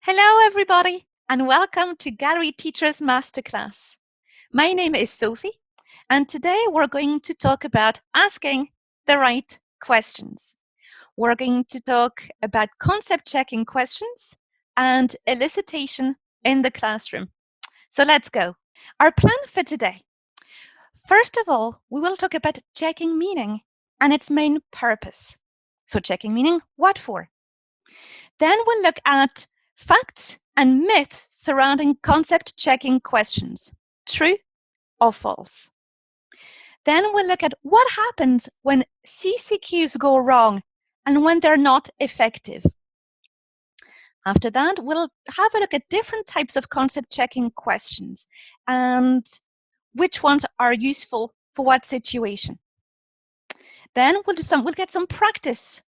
Hello, everybody, and welcome to Gallery Teachers Masterclass. My name is Sophie, and today we're going to talk about asking the right questions. We're going to talk about concept checking questions and elicitation in the classroom. So let's go. Our plan for today. First of all, we will talk about checking meaning and its main purpose. So checking meaning, what for? Then we'll look at facts and myths surrounding concept checking questions, true or false. Then we'll look at what happens when CCQs go wrong and when they're not effective. After that, we'll have a look at different types of concept checking questions and which ones are useful for what situation. Then we'll get some practice,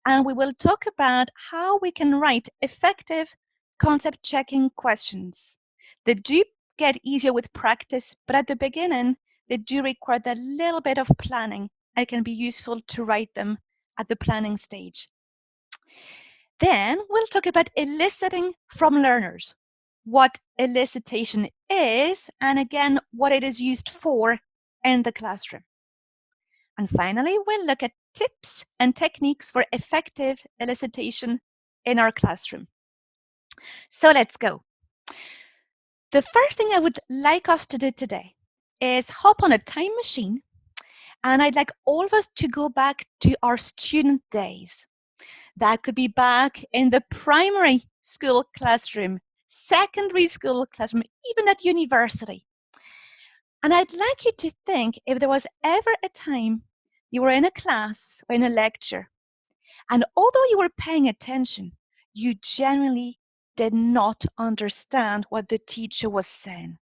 and we will talk about how we can write effective concept checking questions. They do get easier with practice, but at the beginning, they do require a little bit of planning, and it can be useful to write them at the planning stage. Then we'll talk about eliciting from learners, what elicitation is, and again, what it is used for in the classroom. And finally, we'll look at tips and techniques for effective elicitation in our classroom. So let's go. The first thing I would like us to do today is hop on a time machine, and I'd like all of us to go back to our student days. That could be back in the primary school classroom, secondary school classroom, even at university. And I'd like you to think if there was ever a time you were in a class or in a lecture, and although you were paying attention, you generally did not understand what the teacher was saying,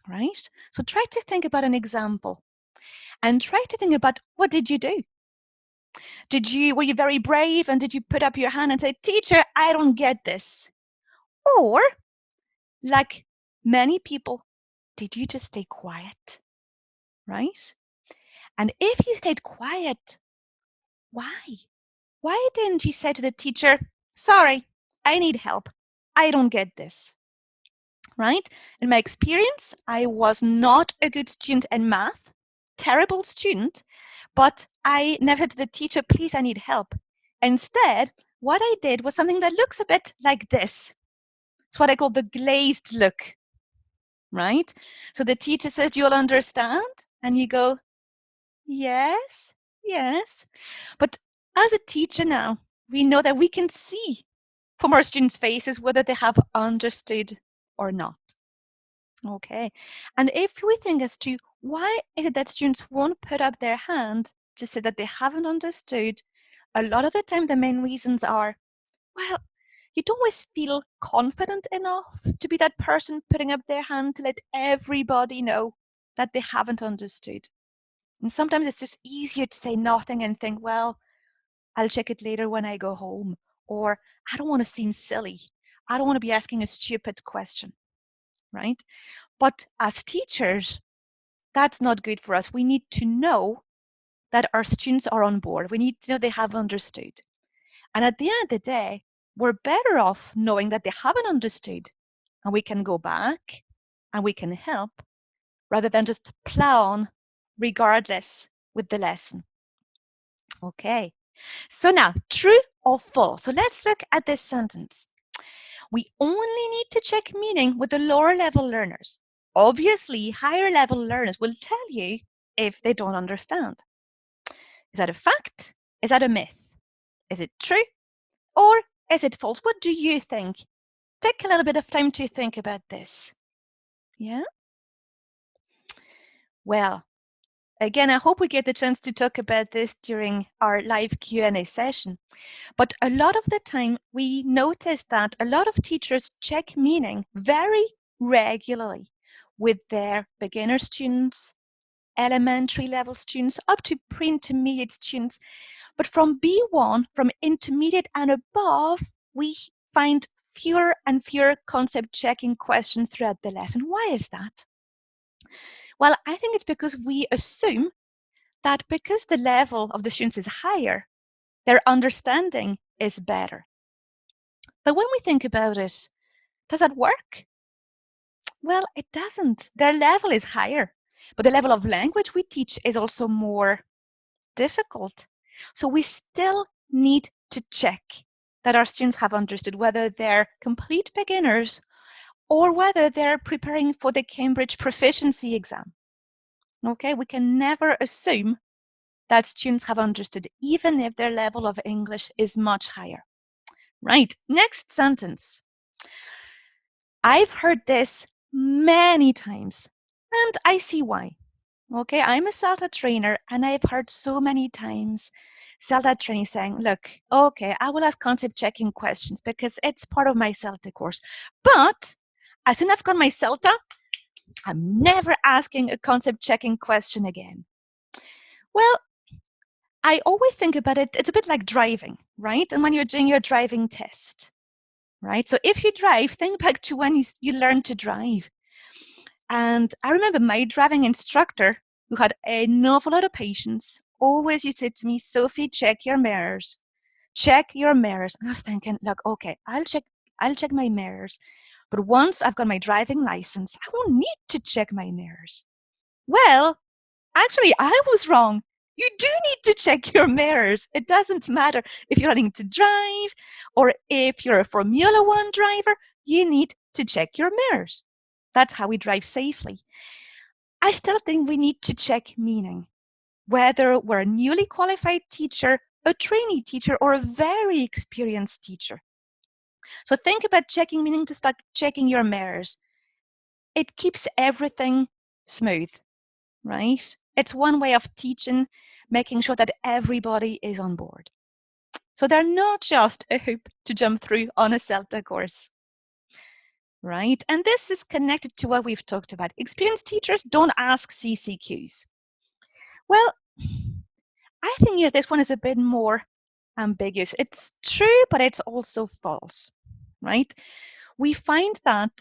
right? So try to think about an example and try to think about what did you do? Were you very brave and did you put up your hand and say, "Teacher, I don't get this"? Or, like many people, did you just stay quiet, right? And if you stayed quiet, why? Why didn't you say to the teacher, "Sorry, I need help. I don't get this"? Right? In my experience, I was not a good student in math, terrible student, but I never said to the teacher, "Please, I need help." Instead, what I did was something that looks a bit like this. It's what I call the glazed look, right? So the teacher says, "You'll understand," and you go, "Yes, yes." But as a teacher now, we know that we can see from our students' faces whether they have understood or not. Okay. And if we think as to why is it that students won't put up their hand to say that they haven't understood, a lot of the time the main reasons are, well, you don't always feel confident enough to be that person putting up their hand to let everybody know that they haven't understood. And sometimes it's just easier to say nothing and think, well, I'll check it later when I go home. Or I don't want to seem silly. I don't want to be asking a stupid question, right? But as teachers, that's not good for us. We need to know that our students are on board. We need to know they have understood. And at the end of the day, we're better off knowing that they haven't understood and we can go back and we can help rather than just plow on regardless with the lesson. Okay, so now true or false. So let's look at this sentence. We only need to check meaning with the lower level learners. Obviously, higher level learners will tell you if they don't understand. Is that a fact? Is that a myth? Is it true? Or is it false? What do you think? Take a little bit of time to think about this. Yeah? Well, again, I hope we get the chance to talk about this during our live Q&A session. But a lot of the time, we notice that a lot of teachers check meaning very regularly with their beginner students, elementary level students, up to pre-intermediate students. But from B1, from intermediate and above, we find fewer and fewer concept checking questions throughout the lesson. Why is that? Well, I think it's because we assume that because the level of the students is higher, their understanding is better. But when we think about it, does that work? Well, it doesn't. Their level is higher, but the level of language we teach is also more difficult. So we still need to check that our students have understood, whether they're complete beginners or whether they're preparing for the Cambridge proficiency exam. Okay, we can never assume that students have understood, even if their level of English is much higher. Right, next sentence. I've heard this many times, and I see why. Okay, I'm a CELTA trainer, and I've heard so many times CELTA training saying, look, okay, I will ask concept checking questions because it's part of my CELTA course. But as soon as I've got my CELTA, I'm never asking a concept checking question again. Well, I always think about it, it's a bit like driving, right? And when you're doing your driving test, right? So if you drive, think back to when you learned to drive. And I remember my driving instructor, who had an awful lot of patience, always used to say to me, Sophie, check your mirrors. Check your mirrors. And I was thinking, look, okay, I'll check my mirrors. But once I've got my driving license, I won't need to check my mirrors. Well, actually, I was wrong. You do need to check your mirrors. It doesn't matter if you're learning to drive or if you're a Formula One driver, you need to check your mirrors. That's how we drive safely. I still think we need to check meaning, whether we're a newly qualified teacher, a trainee teacher, or a very experienced teacher. So think about checking meaning to start checking your mirrors. It keeps everything smooth, right? It's one way of teaching, making sure that everybody is on board. So they're not just a hoop to jump through on a CELTA course, right? And this is connected to what we've talked about. Experienced teachers don't ask CCQs. Well, I think this one is a bit more ambiguous. It's true, but it's also false, right? We find that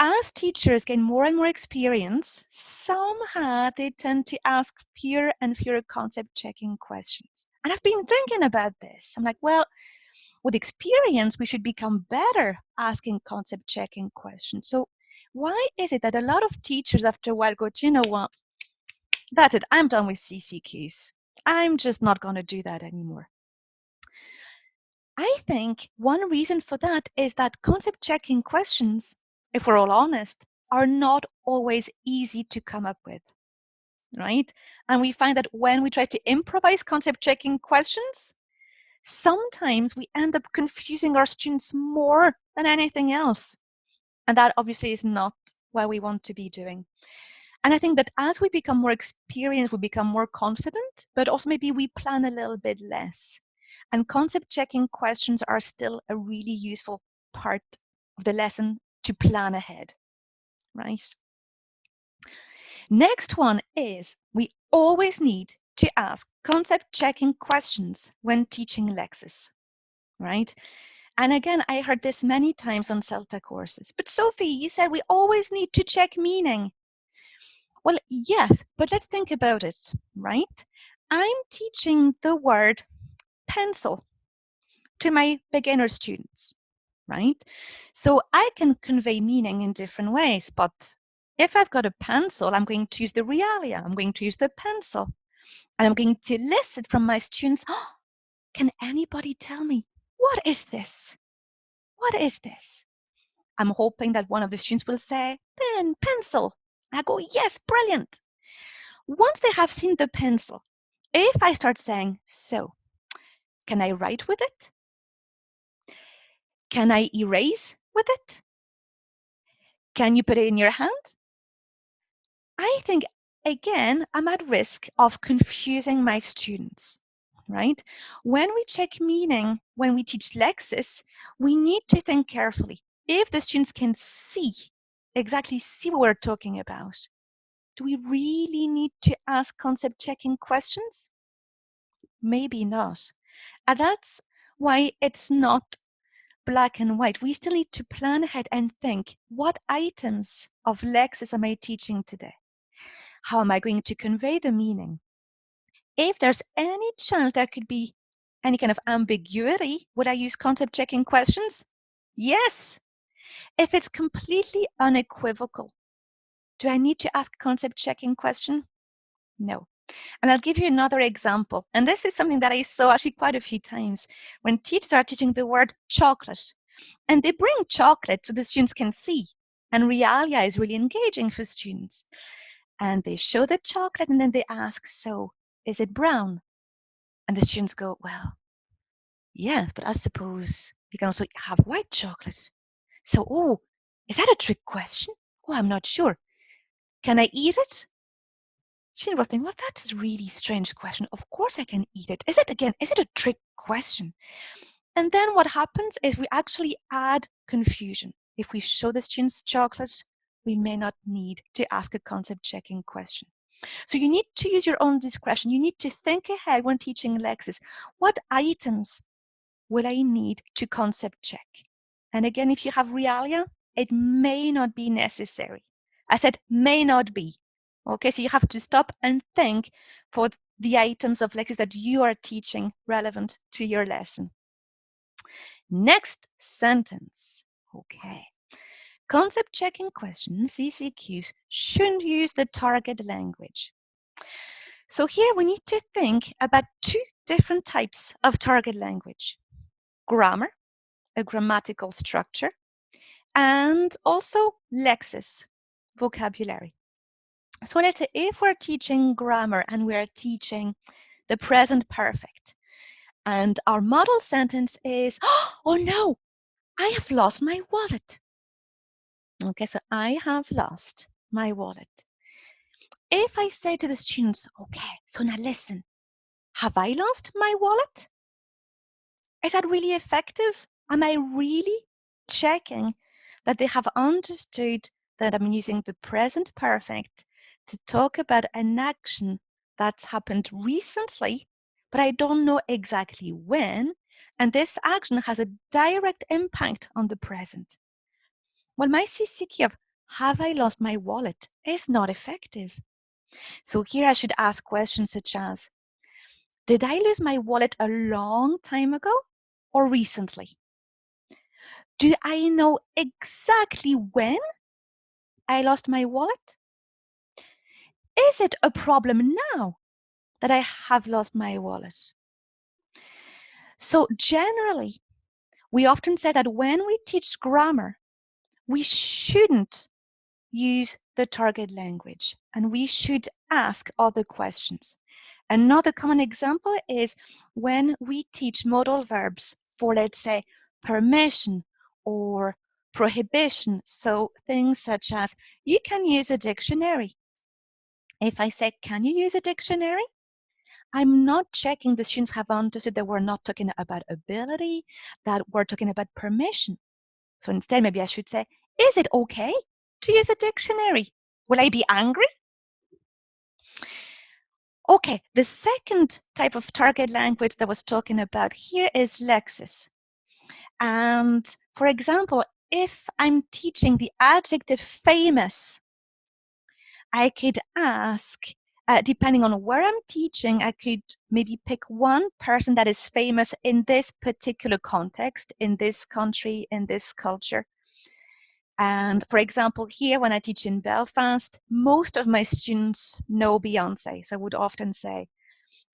as teachers gain more and more experience, somehow they tend to ask fewer and fewer concept checking questions. And I've been thinking about this. I'm like, well, with experience, we should become better asking concept checking questions. So why is it that a lot of teachers after a while go, you know what, that's it, I'm done with CCQs. I'm just not going to do that anymore. I think one reason for that is that concept checking questions, if we're all honest, are not always easy to come up with, right? And we find that when we try to improvise concept checking questions, sometimes we end up confusing our students more than anything else. And that obviously is not what we want to be doing. And I think that as we become more experienced, we become more confident, but also maybe we plan a little bit less. And concept checking questions are still a really useful part of the lesson to plan ahead, right? Next one is we always need to ask concept checking questions when teaching Lexis, right? And again, I heard this many times on CELTA courses. But Sophie, you said we always need to check meaning. Well, yes, but let's think about it, right? I'm teaching the word pencil to my beginner students, right? So I can convey meaning in different ways, but if I've got a pencil, I'm going to use the realia, I'm going to use the pencil, and I'm going to elicit from my students, oh, can anybody tell me, what is this? What is this? I'm hoping that one of the students will say, pen, pencil. I go, yes, brilliant. Once they have seen the pencil, if I start saying, so, can I write with it? Can I erase with it? Can you put it in your hand? I think, again, I'm at risk of confusing my students, right? When we check meaning, when we teach Lexis, we need to think carefully. If the students can exactly see what we're talking about, do we really need to ask concept checking questions? Maybe not. And that's why it's not black and white. We still need to plan ahead and think, what items of Lexis am I teaching today? How am I going to convey the meaning? If there's any chance there could be any kind of ambiguity, would I use concept checking questions? Yes. If it's completely unequivocal, do I need to ask a concept checking question? No. And I'll give you another example. And this is something that I saw actually quite a few times when teachers are teaching the word chocolate. And they bring chocolate so the students can see. And realia is really engaging for students. And they show the chocolate and then they ask, so is it brown? And the students go, well, yes, but I suppose you can also have white chocolate. So, oh, is that a trick question? Oh, I'm not sure. Can I eat it? Students will think, well, that's a really strange question. Of course I can eat it. Is it a trick question? And then what happens is we actually add confusion. If we show the students chocolates, we may not need to ask a concept checking question. So you need to use your own discretion. You need to think ahead when teaching lexis. What items will I need to concept check? And again, if you have realia, it may not be necessary. I said may not be. Okay, so you have to stop and think for the items of lexis that you are teaching relevant to your lesson. Next sentence. Okay. Concept checking questions, CCQs, shouldn't use the target language. So here we need to think about two different types of target language. Grammar, a grammatical structure, and also lexis, vocabulary. So let's say if we're teaching grammar and we're teaching the present perfect, and our model sentence is, oh no, I have lost my wallet. Okay, so I have lost my wallet. If I say to the students, okay, so now listen, have I lost my wallet? Is that really effective? Am I really checking that they have understood that I'm using the present perfect to talk about an action that's happened recently, but I don't know exactly when, and this action has a direct impact on the present? Well, my CCQ of have I lost my wallet is not effective. So here I should ask questions such as, did I lose my wallet a long time ago or recently? Do I know exactly when I lost my wallet? Is it a problem now that I have lost my wallet? So generally, we often say that when we teach grammar, we shouldn't use the target language and we should ask other questions. Another common example is when we teach modal verbs for, let's say, permission or prohibition. So things such as, you can use a dictionary. If I say, can you use a dictionary? I'm not checking the students have understood that we're not talking about ability, that we're talking about permission. So instead, maybe I should say, is it okay to use a dictionary? Will I be angry? Okay, the second type of target language that I was talking about here is lexis. And for example, if I'm teaching the adjective famous, I could ask, depending on where I'm teaching, I could maybe pick one person that is famous in this particular context, in this country, in this culture. And for example, here when I teach in Belfast, most of my students know Beyonce. So I would often say,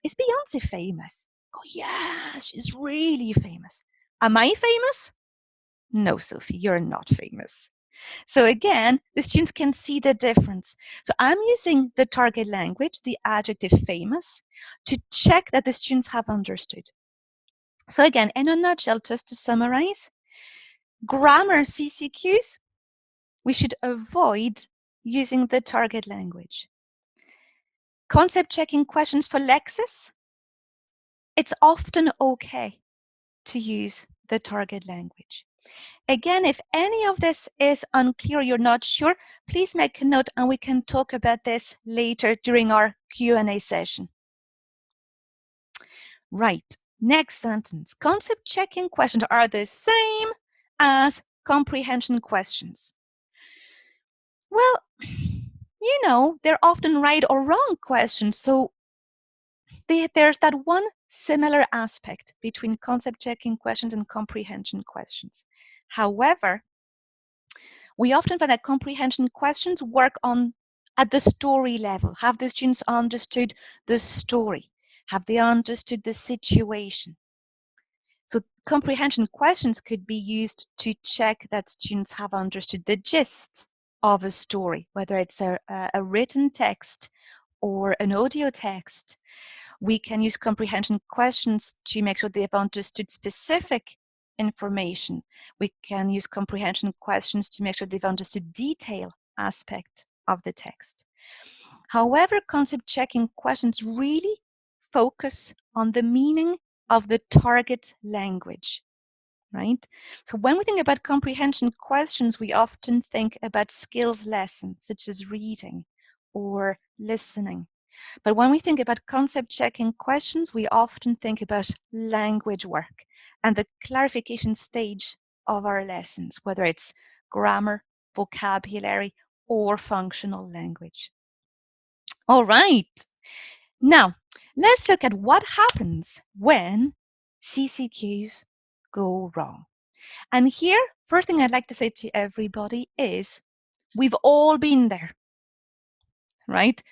is Beyonce famous? Oh, yeah, she's really famous. Am I famous? No, Sophie, you're not famous. So again, the students can see the difference. So I'm using the target language, the adjective famous, to check that the students have understood. So again, in a nutshell, just to summarize, grammar CCQs, we should avoid using the target language. Concept checking questions for lexis, it's often okay to use the target language. Again, if any of this is unclear, you're not sure, please make a note and we can talk about this later during our Q&A session. Right, next sentence. Concept checking questions are the same as comprehension questions. Well, you know, they're often right or wrong questions. So there's that one similar aspect between concept checking questions and comprehension questions. However, we often find that comprehension questions work on at the story level. Have the students understood the story? Have they understood the situation? So comprehension questions could be used to check that students have understood the gist of a story, whether it's a written text or an audio text. We can use comprehension questions to make sure they've understood specific information. We can use comprehension questions to make sure they've understood detail aspect of the text. However, concept checking questions really focus on the meaning of the target language, right? So when we think about comprehension questions, we often think about skills lessons, such as reading or listening. But when we think about concept checking questions, we often think about language work and the clarification stage of our lessons, whether it's grammar, vocabulary, or functional language. All right. Now, let's look at what happens when CCQs go wrong. And here, first thing I'd like to say to everybody is we've all been there, right?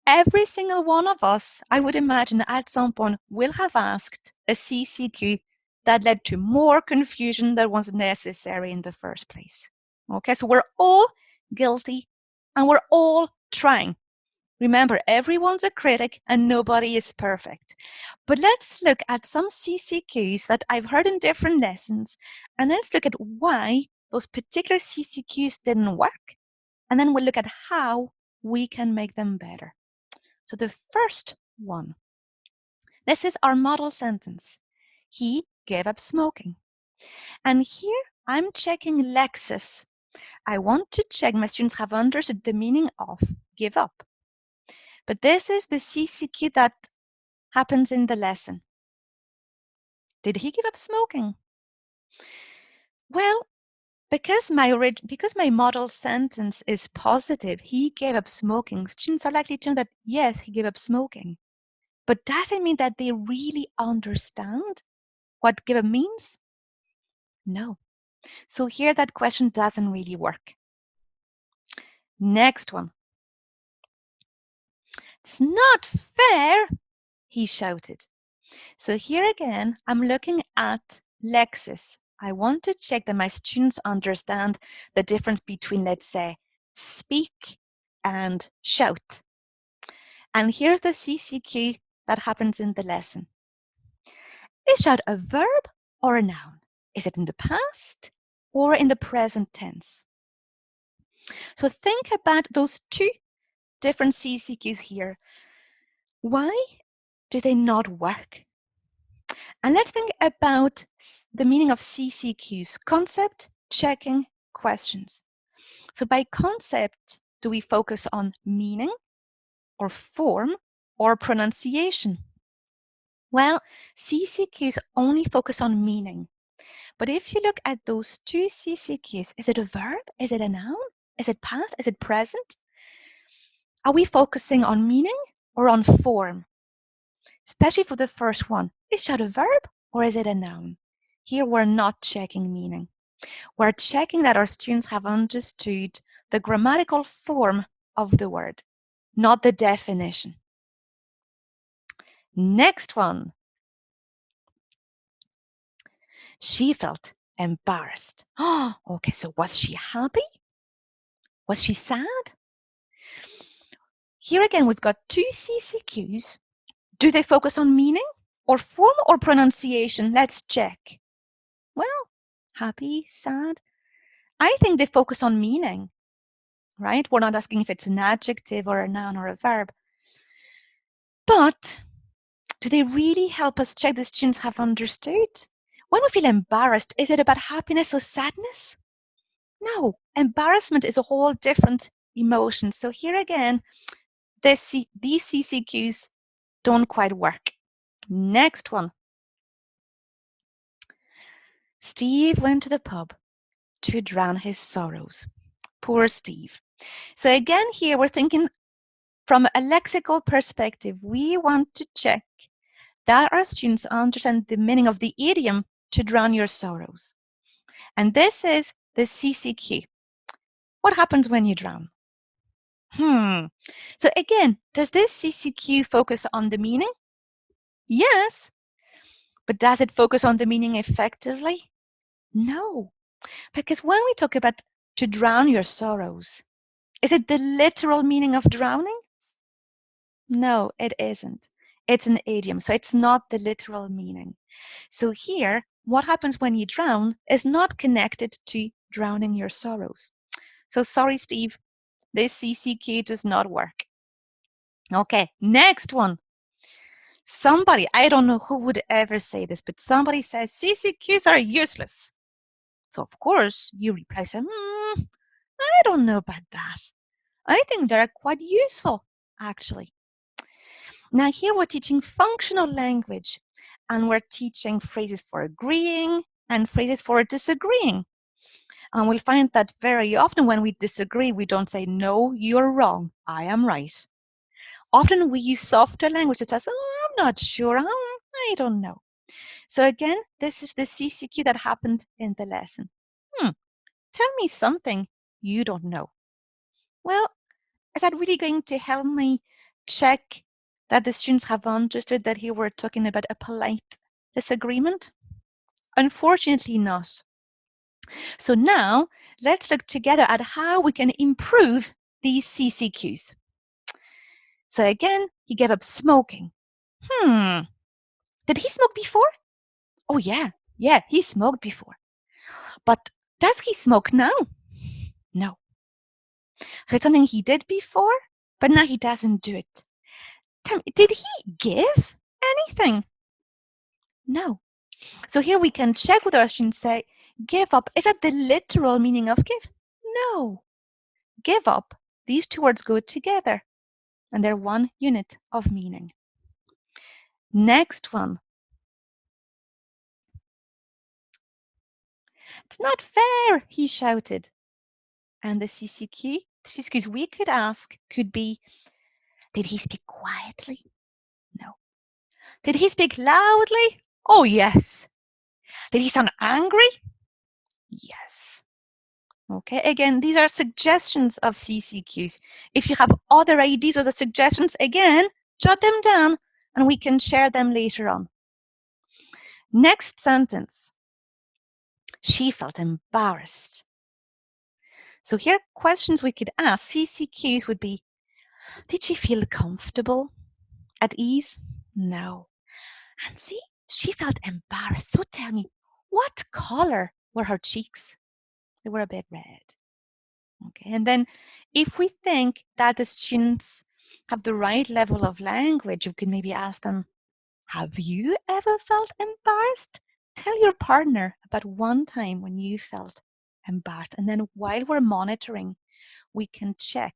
Every single one of us, I would imagine, at some point will have asked a CCQ that led to more confusion than was necessary in the first place. Okay, so we're all guilty and we're all trying. Remember, everyone's a critic and nobody is perfect. But let's look at some CCQs that I've heard in different lessons, and let's look at why those particular CCQs didn't work, and then we'll look at how we can make them better. So the first one, this is our model sentence. He gave up smoking. And here I'm checking lexis. I want to check my students have understood the meaning of give up. But this is the CCQ that happens in the lesson. Did he give up smoking? Well, because my model sentence is positive, he gave up smoking, students are likely to know that, yes, he gave up smoking. But does it mean that they really understand what give up means? No. So here that question doesn't really work. Next one. It's not fair, he shouted. So here again, I'm looking at lexis. I want to check that my students understand the difference between, let's say, speak and shout. And here's the CCQ that happens in the lesson. Is shout a verb or a noun? Is it in the past or in the present tense? So think about those two different CCQs here. Why do they not work? And let's think about the meaning of CCQs, concept, checking, questions. So by concept, do we focus on meaning or form or pronunciation? Well, CCQs only focus on meaning. But if you look at those two CCQs, is it a verb? Is it a noun? Is it past? Is it present? Are we focusing on meaning or on form? Especially for the first one, is shout a verb or is it a noun? Here we're not checking meaning. We're checking that our students have understood the grammatical form of the word, not the definition. Next one. She felt embarrassed. Oh, okay, so was she happy? Was she sad? Here again, we've got two CCQs. Do they focus on meaning or form or pronunciation? Let's check. Well, happy, sad. I think they focus on meaning, right? We're not asking if it's an adjective or a noun or a verb. But do they really help us check the students have understood? When we feel embarrassed, is it about happiness or sadness? No, embarrassment is a whole different emotion. So here again, these CCQs don't quite work. Next one. Steve went to the pub to drown his sorrows. Poor Steve. So again, here we're thinking from a lexical perspective. We want to check that our students understand the meaning of the idiom to drown your sorrows. And this is the CCQ. What happens when you drown? So again, does this CCQ focus on the meaning? Yes. But does it focus on the meaning effectively? No. Because when we talk about to drown your sorrows, is it the literal meaning of drowning? No, it isn't. It's an idiom, so it's not the literal meaning. So here, what happens when you drown is not connected to drowning your sorrows. So sorry, Steve, this CCQ does not work. Okay, next one. Somebody, I don't know who would ever say this, but somebody says CCQs are useless. So of course, you reply, I don't know about that. I think they're quite useful, actually. Now here we're teaching functional language, and we're teaching phrases for agreeing and phrases for disagreeing. And we'll find that very often when we disagree, we don't say, no, you're wrong, I am right. Often we use softer language that says, oh, I'm not sure, I don't know. So again, this is the CCQ that happened in the lesson. Tell me something you don't know. Well, is that really going to help me check that the students have understood that here we're talking about a polite disagreement? Unfortunately not. So now let's look together at how we can improve these CCQs. So again, he gave up smoking. Did he smoke before? Oh yeah, he smoked before. But does he smoke now? No. So it's something he did before, but now he doesn't do it. Tell me, did he give anything? No. So here we can check with our students, say, give up. Is that the literal meaning of give? No. Give up. These two words go together, and they're one unit of meaning. Next one. It's not fair, he shouted. And the CCQs we could ask could be, did he speak quietly? No. Did he speak loudly? Oh, yes. Did he sound angry? Yes. Okay, again, these are suggestions of CCQs. If you have other ideas or the suggestions, again, jot them down and we can share them later on. Next sentence. She felt embarrassed. So here, questions we could ask, CCQs would be, did she feel comfortable? At ease? No. And see, she felt embarrassed. So tell me, what color were her cheeks? They were a bit red. Okay, and then if we think that the students have the right level of language, you can maybe ask them, have you ever felt embarrassed? Tell your partner about one time when you felt embarrassed. And then while we're monitoring, we can check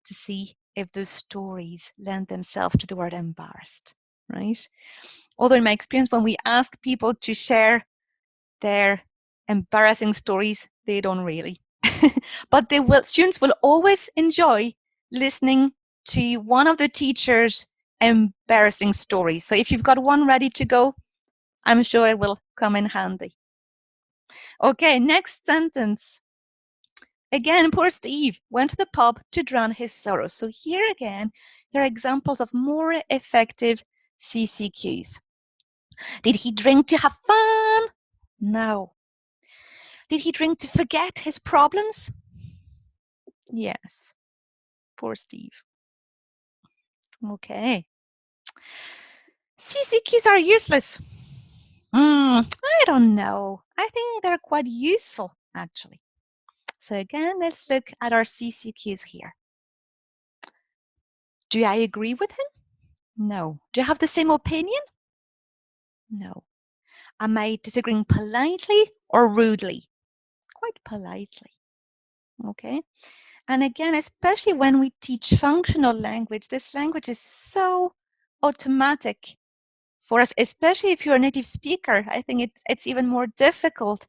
to see if the stories lend themselves to the word embarrassed, right? Although in my experience, when we ask people to share their embarrassing stories, they don't really. But students will always enjoy listening to one of the teacher's embarrassing stories. So if you've got one ready to go, I'm sure it will come in handy. Okay, next sentence. Again, poor Steve went to the pub to drown his sorrow. So here again, there are examples of more effective CCQs. Did he drink to have fun? No. Did he drink to forget his problems? Yes. Poor Steve. Okay. CCQs are useless. I don't know. I think they're quite useful, actually. So again, let's look at our CCQs here. Do I agree with him? No. Do you have the same opinion? No. Am I disagreeing politely or rudely? Quite politely. Okay. And again, especially when we teach functional language, this language is so automatic for us, especially if you're a native speaker. I think it's even more difficult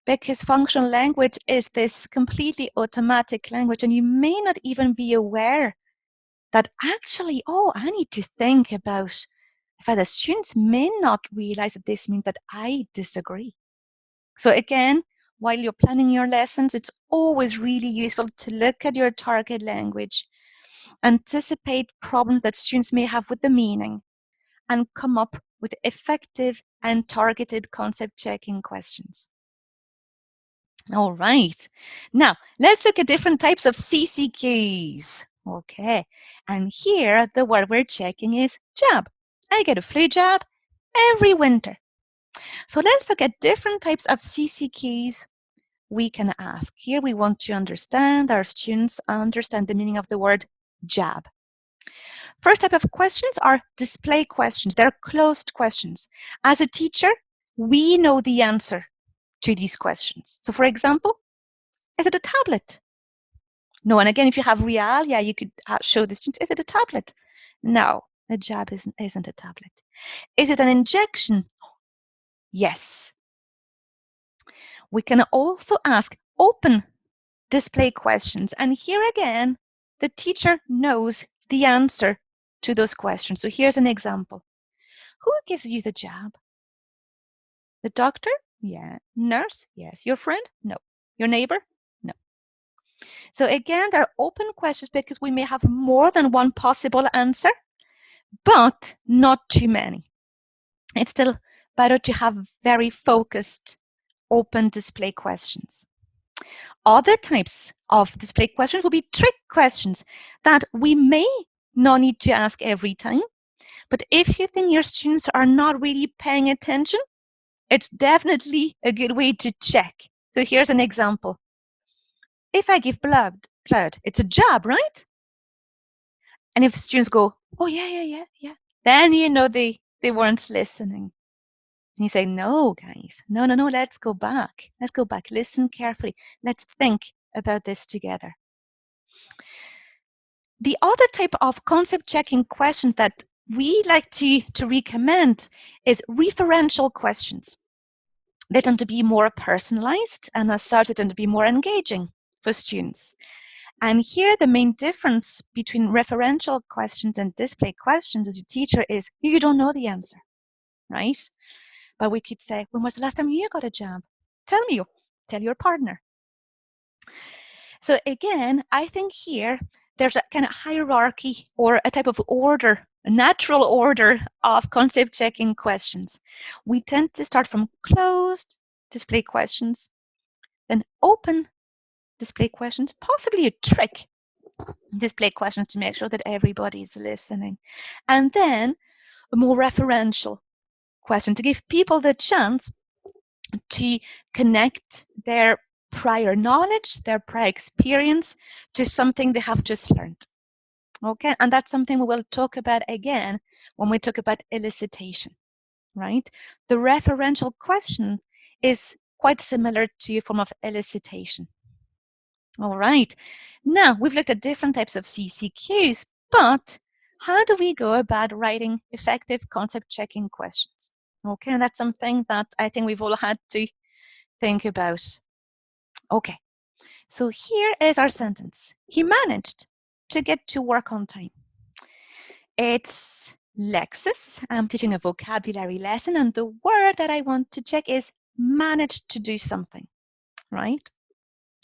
because functional language is this completely automatic language, and you may not even be aware that actually, oh, I need to think about In fact, the students may not realize that this means that I disagree. So again, while you're planning your lessons, it's always really useful to look at your target language, anticipate problems that students may have with the meaning, and come up with effective and targeted concept checking questions. All right. Now, let's look at different types of CCQs. Okay. And here, the word we're checking is jab. I get a flu jab every winter. So let's look at different types of CCQs we can ask. Here, we want to understand, our students understand the meaning of the word jab. First type of questions are display questions. They're closed questions. As a teacher, we know the answer to these questions. So for example, is it a tablet? No. And again, if you have real, yeah, you could show the students, is it a tablet? No, a jab isn't a tablet. Is it an injection? Yes. We can also ask open display questions. And here again, the teacher knows the answer to those questions. So here's an example. Who gives you the jab? The doctor? Yeah. Nurse? Yes. Your friend? No. Your neighbor? No. So again, they're open questions because we may have more than one possible answer, but not too many. It's still better to have very focused, open display questions. Other types of display questions will be trick questions that we may not need to ask every time, but if you think your students are not really paying attention, it's definitely a good way to check. So here's an example. If I give blood, it's a jab, right? And if students go, oh, yeah, then you know they weren't listening. And you say, no, guys, no, let's go back. Let's go back. Listen carefully. Let's think about this together. The other type of concept checking question that we like to recommend is referential questions. They tend to be more personalized, and as such, they tend to be more engaging for students. And here, the main difference between referential questions and display questions as a teacher is you don't know the answer, right? But we could say, when was the last time you got a jab? Tell me, tell your partner. So again, I think here, there's a kind of hierarchy or a type of order, a natural order of concept checking questions. We tend to start from closed display questions, then open display questions, possibly a trick display questions to make sure that everybody's listening, and then a more referential question to give people the chance to connect their prior knowledge, their prior experience to something they have just learned. Okay, and that's something we will talk about again when we talk about elicitation, right? The referential question is quite similar to a form of elicitation. All right, now we've looked at different types of CCQs, but how do we go about writing effective concept checking questions? Okay, and that's something that I think we've all had to think about. Okay, so here is our sentence. He managed to get to work on time. It's Lexis. I'm teaching a vocabulary lesson, and the word that I want to check is managed to do something, right?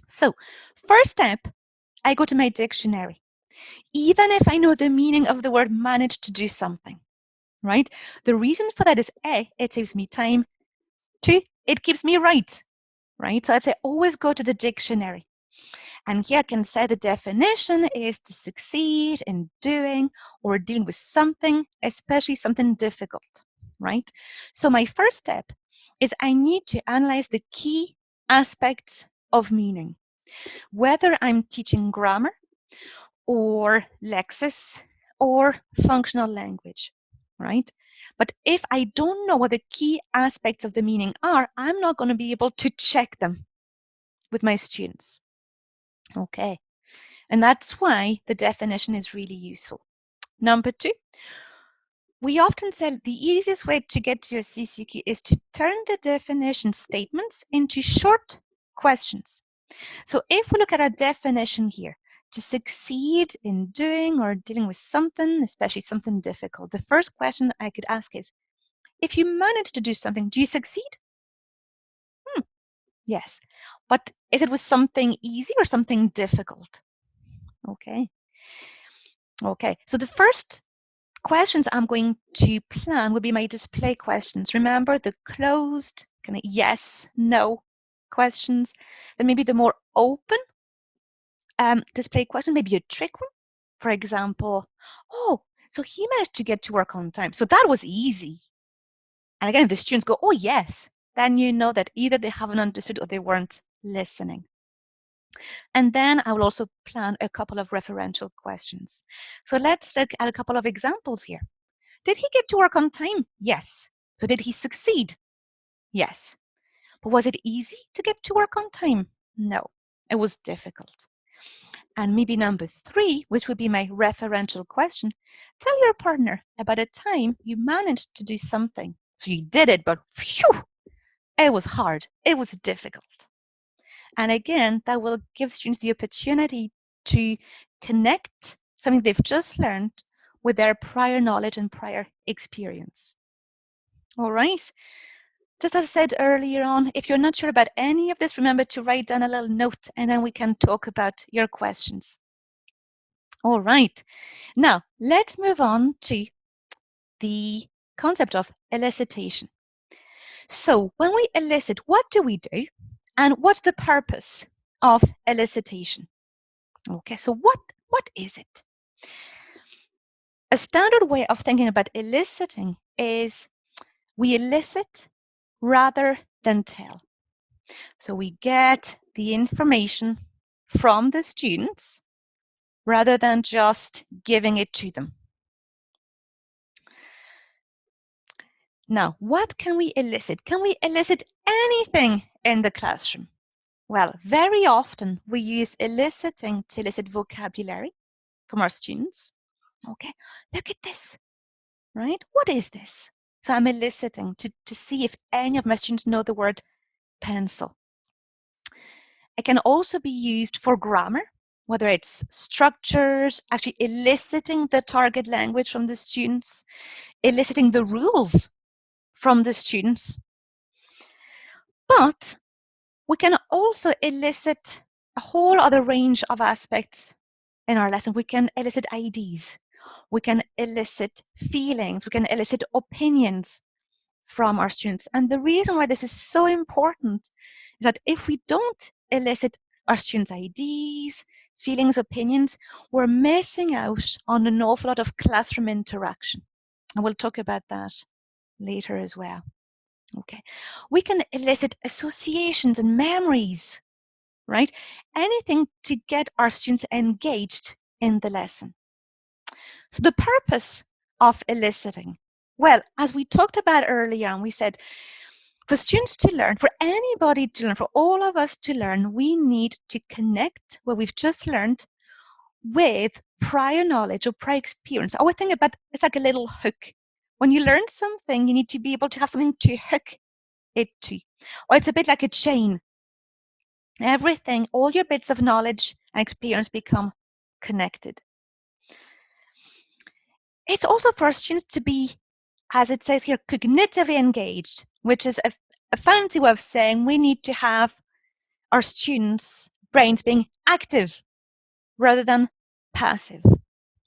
So first step, I go to my dictionary, even if I know the meaning of the word managed to do something, right? The reason for that is A, it saves me time. 2, it keeps me right? So I'd say always go to the dictionary. And here I can say the definition is to succeed in doing or dealing with something, especially something difficult, right? So my first step is I need to analyze the key aspects of meaning, whether I'm teaching grammar or lexis or functional language, right? But if I don't know what the key aspects of the meaning are, I'm not going to be able to check them with my students. Okay, and that's why the definition is really useful. Number 2, we often say the easiest way to get to your CCQ is to turn the definition statements into short questions. So if we look at our definition here, to succeed in doing or dealing with something, especially something difficult, the first question I could ask is, if you manage to do something, do you succeed? Yes. But is it with something easy or something difficult? Okay. Okay. So the first questions I'm going to plan will be my display questions. Remember the closed kind of yes, no questions. Then maybe the more open display question, maybe a trick one. For example, oh, so he managed to get to work on time. So that was easy. And again, if the students go, oh, yes, then you know that either they haven't understood or they weren't listening. And then I will also plan a couple of referential questions. So let's look at a couple of examples here. Did he get to work on time? Yes. So did he succeed? Yes. But was it easy to get to work on time? No, it was difficult. And maybe number 3, which would be my referential question, tell your partner about a time you managed to do something. So you did it, but phew, it was hard. It was difficult. And again, that will give students the opportunity to connect something they've just learned with their prior knowledge and prior experience. All right. Just as I said earlier on, if you're not sure about any of this, remember to write down a little note and then we can talk about your questions. All right. Now, let's move on to the concept of elicitation. So when we elicit, what do we do? And what's the purpose of elicitation? Okay, so what is it? A standard way of thinking about eliciting is we elicit rather than tell. So we get the information from the students rather than just giving it to them. Now, what can we elicit? Can we elicit anything in the classroom? Well, very often we use eliciting to elicit vocabulary from our students. Okay, look at this, right? What is this? So I'm eliciting to see if any of my students know the word pencil. It can also be used for grammar, whether it's structures, actually eliciting the target language from the students, eliciting the rules from the students. But we can also elicit a whole other range of aspects in our lesson. We can elicit IDs, we can elicit feelings, we can elicit opinions from our students. And the reason why this is so important is that if we don't elicit our students' IDs, feelings, opinions, we're missing out on an awful lot of classroom interaction. And we'll talk about that later as well. Okay, we can elicit associations and memories, right? Anything to get our students engaged in the lesson. So the purpose of eliciting, well, as we talked about earlier on, we said for students to learn, for anybody to learn, for all of us to learn, we need to connect what we've just learned with prior knowledge or prior experience. I would think about it's like a little hook. When you learn something, you need to be able to have something to hook it to. Or it's a bit like a chain. Everything, all your bits of knowledge and experience become connected. It's also for students to be, as it says here, cognitively engaged, which is a fancy way of saying we need to have our students' brains being active rather than passive.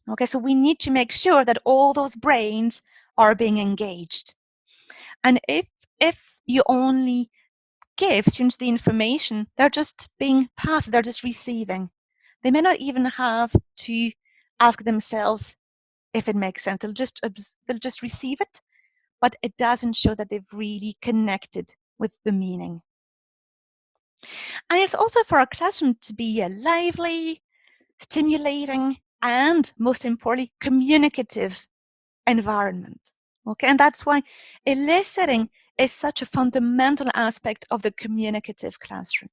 Okay, so we need to make sure that all those brains are being engaged. And if you only give students the information, they're just being passive, they're just receiving. They may not even have to ask themselves if it makes sense. They'll just receive it, but it doesn't show that they've really connected with the meaning. And it's also for our classroom to be a lively, stimulating, and most importantly, communicative environment. Okay, and that's why eliciting is such a fundamental aspect of the communicative classroom,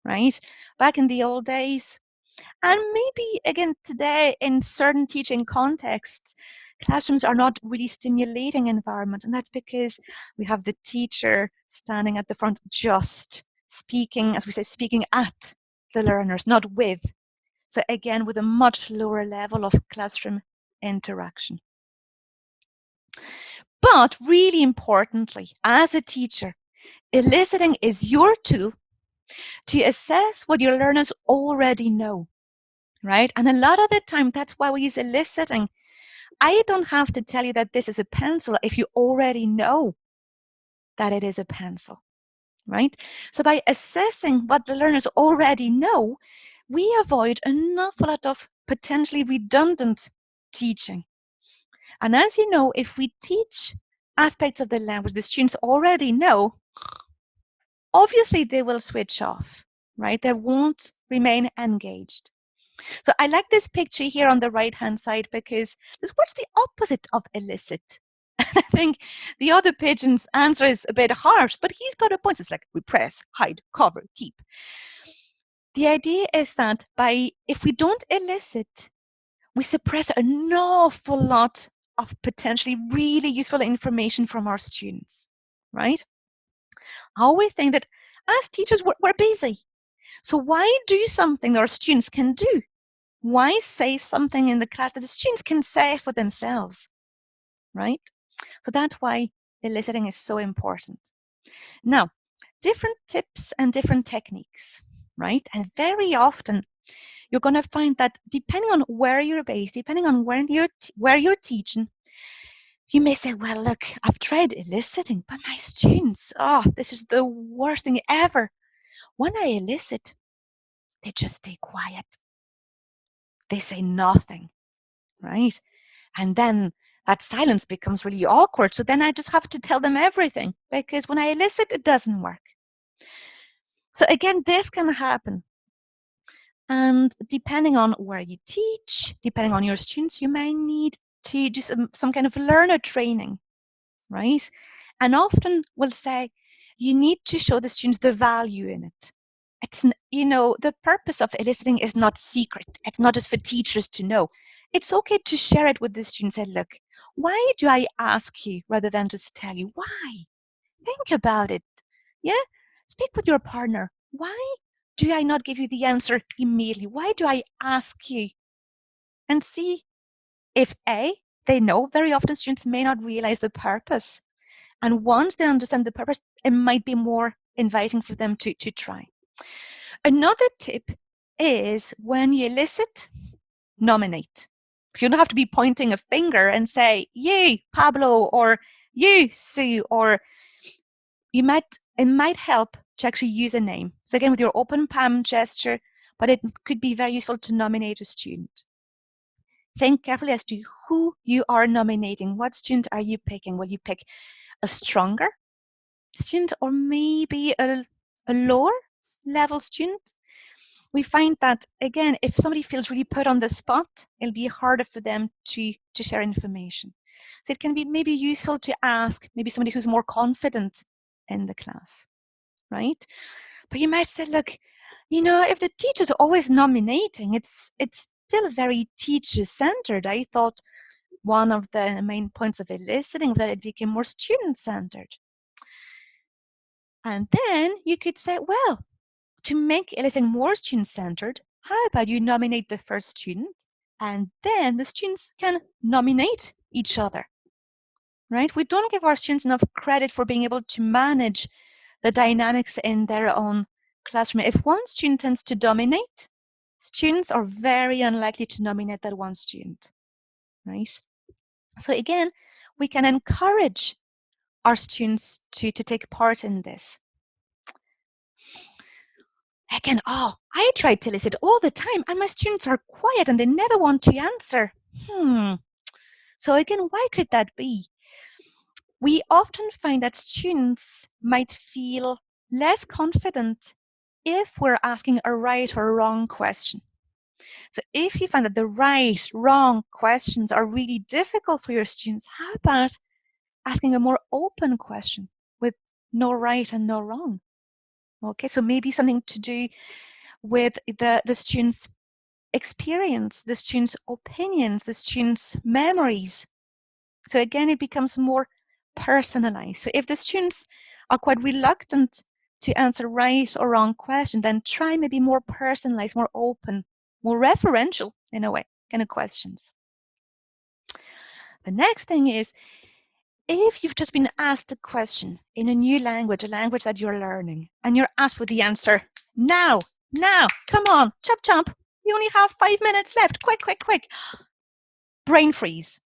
right? Back in the old days, and maybe again today in certain teaching contexts, classrooms are not really stimulating environment, and that's because we have the teacher standing at the front just speaking, as we say, speaking at the learners, not with. So again, with a much lower level of classroom interaction. But really importantly, as a teacher, eliciting is your tool to assess what your learners already know, right? And a lot of the time, that's why we use eliciting. I don't have to tell you that this is a pencil if you already know that it is a pencil, right? So by assessing what the learners already know, we avoid an awful lot of potentially redundant teaching. And as you know, if we teach aspects of the language the students already know, obviously they will switch off, right? They won't remain engaged. So I like this picture here on the right-hand side because what's the opposite of elicit? I think the other pigeon's answer is a bit harsh, but he's got a point. It's like repress, hide, cover, keep. The idea is that if we don't elicit, we suppress an awful lot of potentially really useful information from our students, right? I always think that as teachers, we're busy. So why do something our students can do? Why say something in the class that the students can say for themselves, right? So that's why eliciting is so important. Now, different tips and different techniques, right? And very often you're going to find that depending on where you're based, depending on where you're teaching, you may say, well, look, I've tried eliciting, but my students, this is the worst thing ever. When I elicit, they just stay quiet. They say nothing, right? And then that silence becomes really awkward. So then I just have to tell them everything because when I elicit, it doesn't work. So again, this can happen. And depending on where you teach, depending on your students, you may need to do some kind of learner training, right? And often we'll say, you need to show the students the value in it. It's, the purpose of eliciting is not secret. It's not just for teachers to know. It's okay to share it with the students and say, look, why do I ask you rather than just tell you? Why? Think about it. Yeah? Speak with your partner. Why do I not give you the answer immediately? Why do I ask you? And see if they know. Very often students may not realize the purpose. And once they understand the purpose, it might be more inviting for them to try. Another tip is when you elicit, nominate. You don't have to be pointing a finger and say, you, Pablo, or you, Sue, or it might help to actually use a name. So again, with your open palm gesture, but it could be very useful to nominate a student. Think carefully as to who you are nominating. What student are you picking? Will you pick a stronger student or maybe a lower level student? We find that, again, if somebody feels really put on the spot, it'll be harder for them to share information. So it can be maybe useful to ask maybe somebody who's more confident in the class, right? But you might say, look, if the teacher's always nominating, it's still very teacher-centered. I thought one of the main points of eliciting was that it became more student-centered. And then you could say, well, to make eliciting more student-centered, how about you nominate the first student and then the students can nominate each other, right? We don't give our students enough credit for being able to manage the dynamics in their own classroom. If one student tends to dominate, students are very unlikely to nominate that one student, right? So again, we can encourage our students to take part in this. Again, I try to elicit all the time and my students are quiet and they never want to answer. So again, why could that be? We often find that students might feel less confident if we're asking a right or wrong question. So if you find that the right, wrong questions are really difficult for your students, how about asking a more open question with no right and no wrong? Okay, so maybe something to do with the students' experience, the students' opinions, the students' memories. So again, it becomes more personalized. So if the students are quite reluctant to answer right or wrong question, then try maybe more personalized, more open more referential in a way, kind of questions. The next thing is, if you've just been asked a question in a new language, a language that you're learning, and you're asked for the answer now, come on, chop, chop. You only have 5 minutes left. Quick, quick, quick. Brain freeze,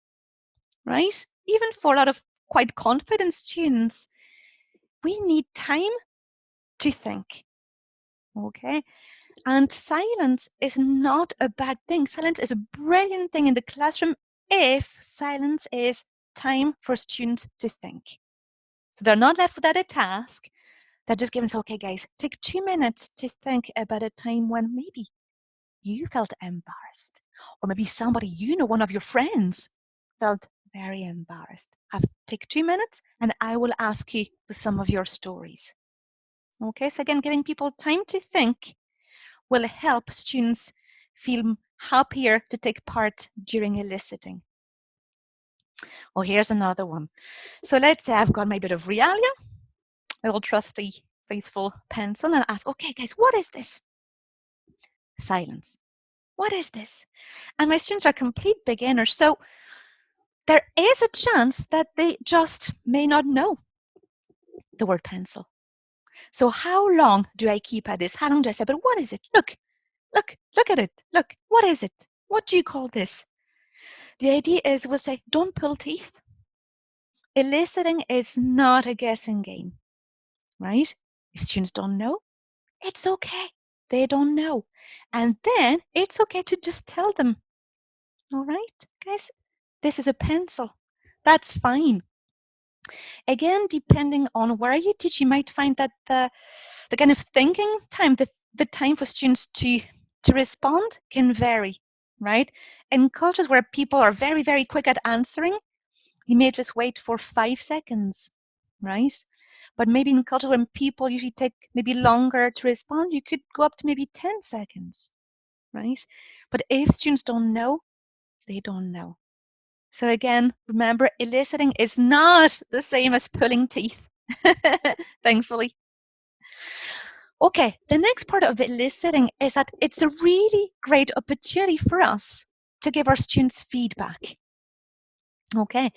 right? Even for a lot of quite confident students, we need time to think, okay? And silence is not a bad thing. Silence is a brilliant thing in the classroom if silence is time for students to think. So they're not left without a task. They're just given, okay, guys, take 2 minutes to think about a time when maybe you felt embarrassed, or maybe somebody you know, one of your friends, felt very embarrassed. Take 2 minutes and I will ask you for some of your stories. Okay, so again, giving people time to think will help students feel happier to take part during eliciting. Oh, here's another one. So let's say I've got my bit of realia, my old trusty faithful pencil, and I ask, okay, guys, what is this? Silence. What is this? And my students are complete beginners, so there is a chance that they just may not know the word pencil. So how long do I keep at this? How long do I say, but what is it? Look at it. Look, what is it? What do you call this? The idea is we'll say, don't pull teeth. Eliciting is not a guessing game, right? If students don't know, it's okay. They don't know. And then it's okay to just tell them, all right, guys, this is a pencil. That's fine. Again, depending on where you teach, you might find that the kind of thinking time, the time for students to respond can vary, right? In cultures where people are very, very quick at answering, you may just wait for 5 seconds, right? But maybe in cultures when people usually take maybe longer to respond, you could go up to maybe 10 seconds, right? But if students don't know, they don't know. So again, remember, eliciting is not the same as pulling teeth, thankfully. Okay, the next part of eliciting is that it's a really great opportunity for us to give our students feedback. Okay,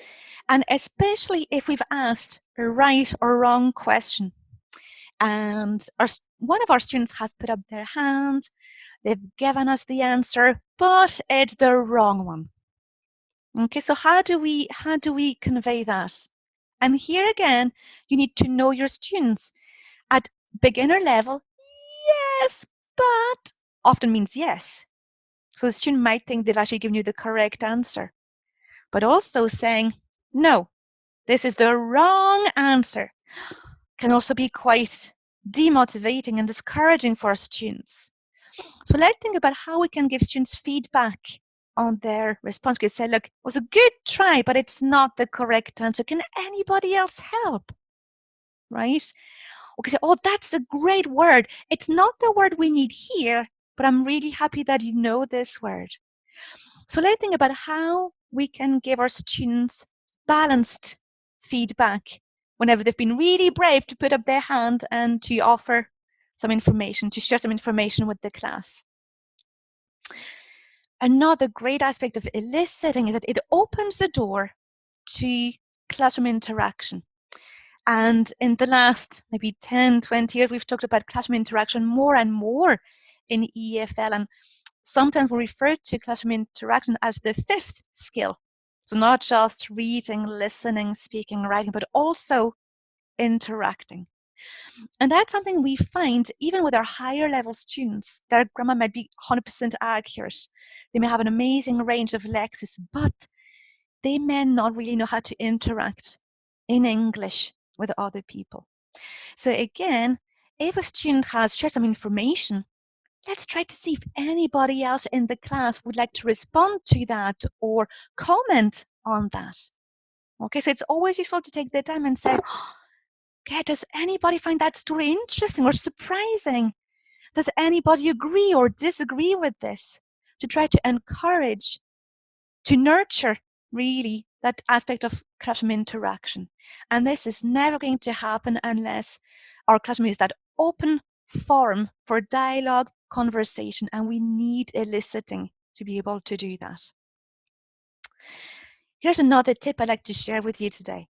and especially if we've asked a right or wrong question, and one of our students has put up their hand, they've given us the answer, but it's the wrong one. Okay, so how do we convey that? And here again, you need to know your students. At beginner level, yes, but often means yes. So the student might think they've actually given you the correct answer. But also saying, no, this is the wrong answer, can also be quite demotivating and discouraging for our students. So let's think about how we can give students feedback on their response. We could say, look, it was a good try, but it's not the correct answer. Can anybody else help? Right? Okay, so, oh, that's a great word. It's not the word we need here, but I'm really happy that you know this word. So let's think about how we can give our students balanced feedback whenever they've been really brave to put up their hand and to offer some information, to share some information with the class. Another great aspect of eliciting is that it opens the door to classroom interaction. And in the last maybe 10, 20 years, we've talked about classroom interaction more and more in EFL. And sometimes we refer to classroom interaction as the 5th skill. So not just reading, listening, speaking, writing, but also interacting. And that's something we find even with our higher level students. Their grammar might be 100% accurate. They may have an amazing range of lexis, but they may not really know how to interact in English with other people. So again, if a student has shared some information, let's try to see if anybody else in the class would like to respond to that or comment on that. Okay, so it's always useful to take the time and say, okay, does anybody find that story interesting or surprising? Does anybody agree or disagree with this? To try to encourage, to nurture really that aspect of classroom interaction. And this is never going to happen unless our classroom is that open forum for dialogue, conversation, and we need eliciting to be able to do that. Here's another tip I'd like to share with you today.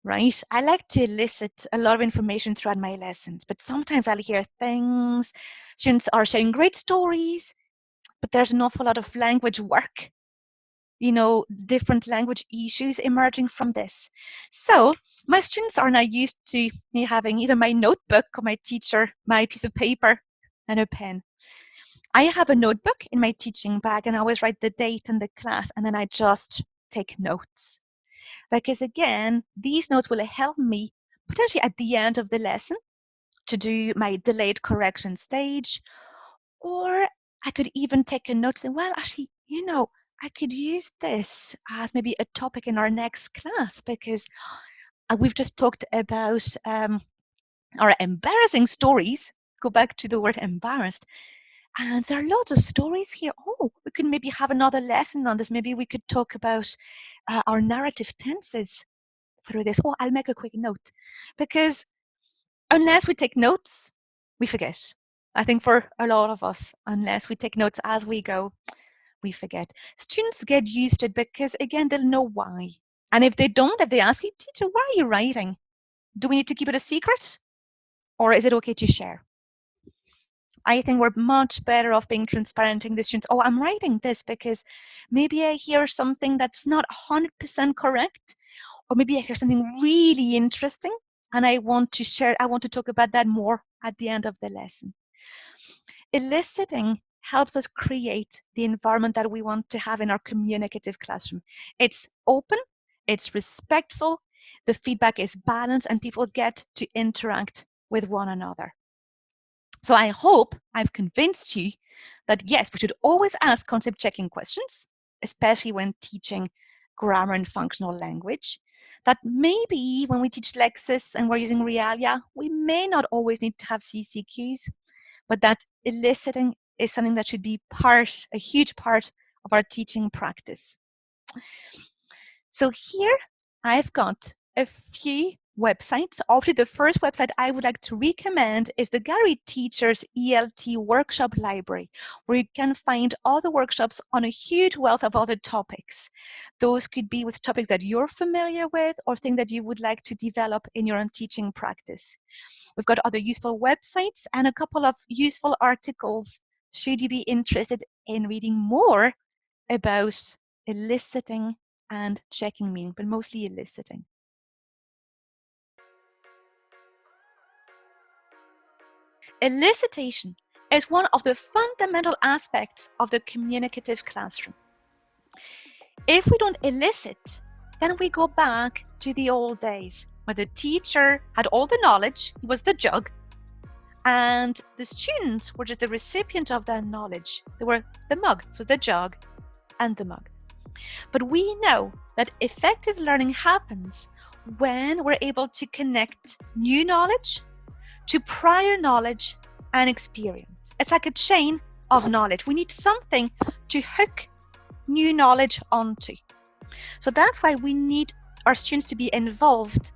Right? I like to elicit a lot of information throughout my lessons, but sometimes I'll hear things, students are sharing great stories, but there's an awful lot of language work, different language issues emerging from this. So my students are now used to me having either my notebook or my teacher, my piece of paper and a pen. I have a notebook in my teaching bag, and I always write the date and the class, and then I just take notes. Because again, these notes will help me potentially at the end of the lesson to do my delayed correction stage. Or I could even take a note saying, well, actually, I could use this as maybe a topic in our next class, because we've just talked about our embarrassing stories. Go back to the word embarrassed. And there are lots of stories here. Oh, we could maybe have another lesson on this. Maybe we could talk about our narrative tenses through this. Oh, I'll make a quick note, because unless we take notes, we forget. I think for a lot of us, unless we take notes as we go, we forget. Students get used to it because, again, they'll know why. And if they don't, if they ask you, teacher, why are you writing? Do we need to keep it a secret? Or is it okay to share? I think we're much better off being transparent in the students. Oh, I'm writing this because maybe I hear something that's not 100% correct, or maybe I hear something really interesting and I want to share, I want to talk about that more at the end of the lesson. Eliciting helps us create the environment that we want to have in our communicative classroom. It's open, it's respectful, the feedback is balanced, and people get to interact with one another. So I hope I've convinced you that yes, we should always ask concept checking questions, especially when teaching grammar and functional language. That maybe when we teach Lexis and we're using Realia, we may not always need to have CCQs, but that eliciting is something that should be a huge part of our teaching practice. So here I've got a few websites. Obviously, the first website I would like to recommend is the Gallery Teachers ELT Workshop Library, where you can find all the workshops on a huge wealth of other topics. Those could be with topics that you're familiar with or things that you would like to develop in your own teaching practice. We've got other useful websites and a couple of useful articles should you be interested in reading more about eliciting and checking meaning, but mostly eliciting. Elicitation is one of the fundamental aspects of the communicative classroom. If we don't elicit, then we go back to the old days where the teacher had all the knowledge, he was the jug, and the students were just the recipient of that knowledge. They were the mug, so the jug and the mug. But we know that effective learning happens when we're able to connect new knowledge to prior knowledge and experience. It's like a chain of knowledge. We need something to hook new knowledge onto. So that's why we need our students to be involved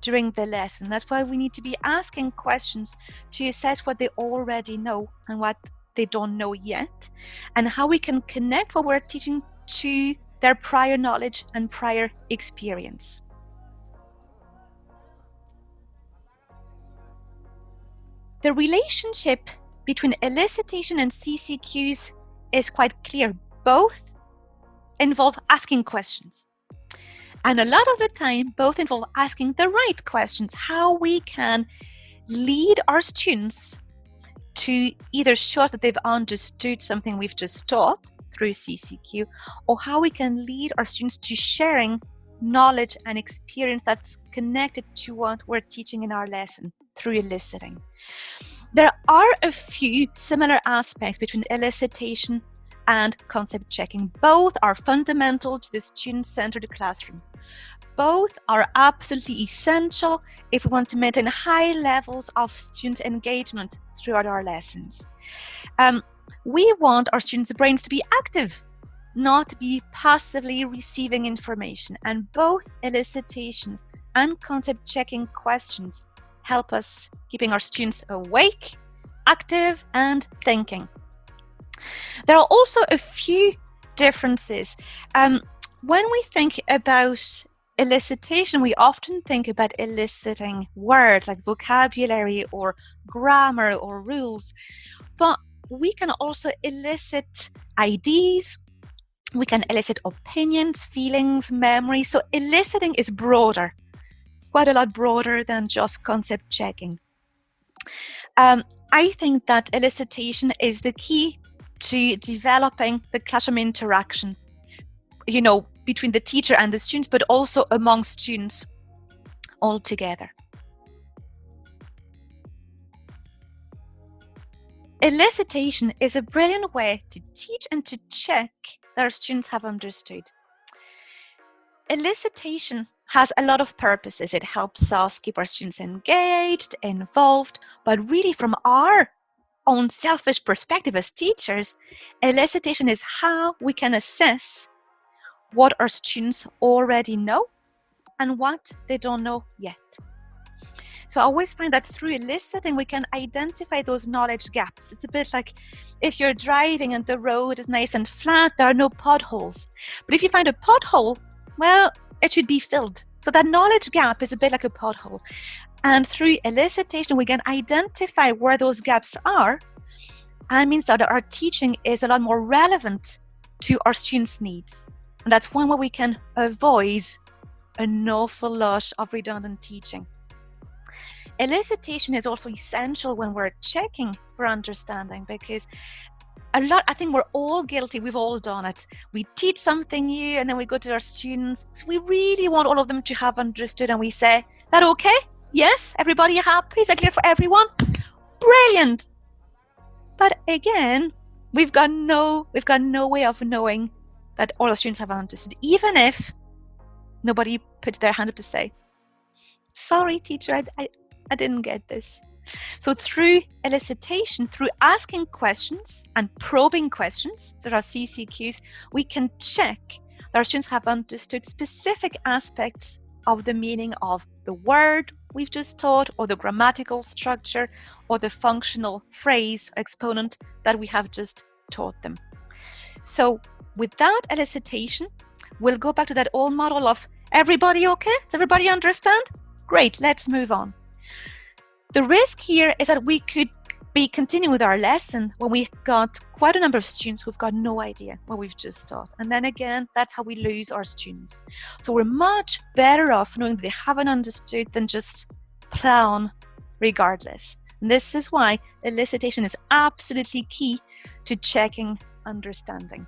during the lesson. That's why we need to be asking questions to assess what they already know and what they don't know yet, and how we can connect what we're teaching to their prior knowledge and prior experience. The relationship between elicitation and CCQs is quite clear. Both involve asking questions. And a lot of the time, both involve asking the right questions, how we can lead our students to either show us that they've understood something we've just taught through CCQ, or how we can lead our students to sharing knowledge and experience that's connected to what we're teaching in our lesson through eliciting. There are a few similar aspects between elicitation and concept checking. Both are fundamental to the student-centered classroom. Both are absolutely essential if we want to maintain high levels of student engagement throughout our lessons. We want our students' brains to be active, not to be passively receiving information. And both elicitation and concept checking questions help us keeping our students awake active and thinking. There are also a few differences. When we think about elicitation, we often think about eliciting words like vocabulary or grammar or rules, but we can also elicit ideas, we can elicit opinions, feelings, memories. So eliciting is broader, quite a lot broader than just concept checking. I think that elicitation is the key to developing the classroom interaction, between the teacher and the students, but also among students altogether. Elicitation is a brilliant way to teach and to check that our students have understood. Elicitation has a lot of purposes. It helps us keep our students engaged, involved, but really from our own selfish perspective as teachers, elicitation is how we can assess what our students already know and what they don't know yet. So I always find that through eliciting, we can identify those knowledge gaps. It's a bit like if you're driving and the road is nice and flat, there are no potholes. But if you find a pothole, well, it should be filled. So that knowledge gap is a bit like a pothole. And through elicitation, we can identify where those gaps are. And it means that our teaching is a lot more relevant to our students' needs. And that's one way we can avoid an awful lot of redundant teaching. Elicitation is also essential when we're checking for understanding, because I think we're all guilty. We've all done it. We teach something new and then we go to our students. So we really want all of them to have understood, and we say, that okay? Yes? Everybody happy? Is that clear for everyone? Brilliant! But again, we've got no way of knowing that all our students have understood, even if nobody put their hand up to say, sorry teacher, I didn't get this. So through elicitation, through asking questions and probing questions, so our CCQs, we can check that our students have understood specific aspects of the meaning of the word we've just taught, or the grammatical structure, or the functional phrase or exponent that we have just taught them. So with that elicitation, we'll go back to that old model of everybody okay? Does everybody understand? Great, let's move on. The risk here is that we could be continuing with our lesson when we've got quite a number of students who've got no idea what we've just taught. And then again, that's how we lose our students. So we're much better off knowing that they haven't understood than just plow on regardless. And this is why elicitation is absolutely key to checking understanding.